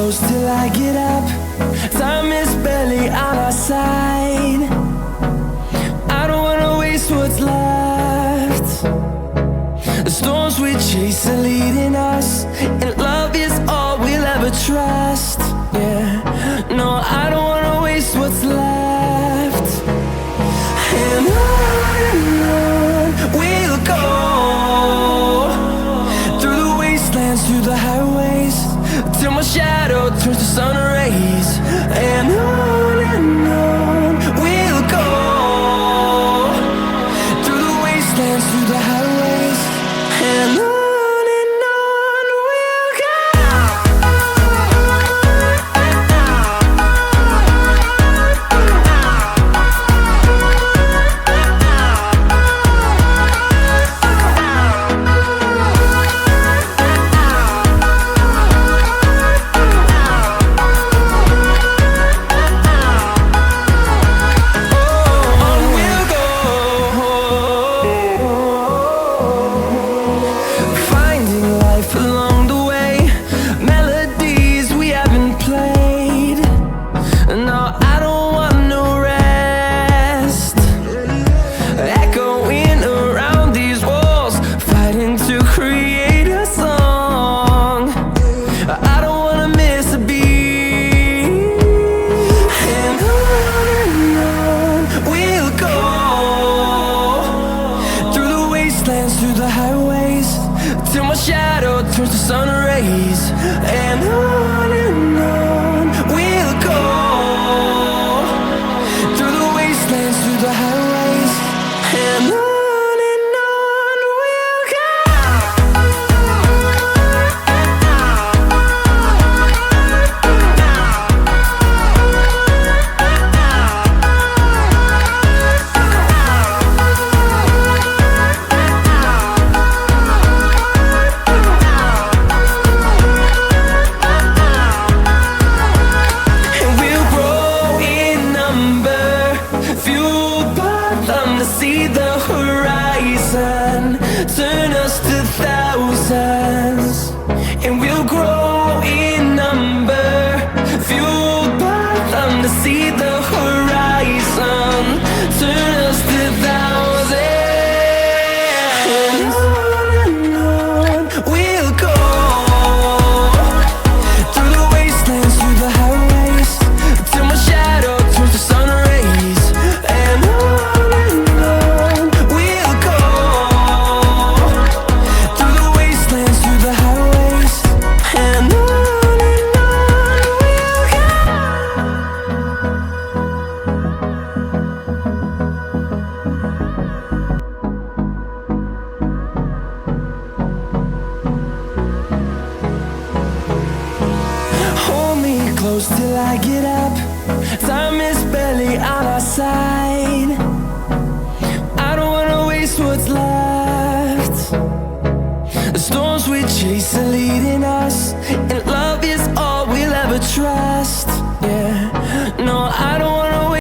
close till I get up. Time is barely on our side. I don't wanna waste what's left. The storms we chase are leading us, and love is all we'll ever trust. Yeah, no, I don't wanna waste what's left. And on we'll go, through the wastelands, through the highways, till my shadow turns to sun rays. And on we'll go, through the wastelands, through the highways, and on. Through the highways, till my shadow turns to sun rays. And on we'll go, through the wastelands, through the highways, and on. See the horizon turn us to thousands, and we'll grow in number, fueled by them. To see the horizon turn us to thousands, and on we'll go, through the wastelands, through the highways, till my shadow turns to sun rays. And close till I get up. Time is barely on our side. I don't wanna waste what's left. The storms we chase are leading us, and love is all we'll ever try.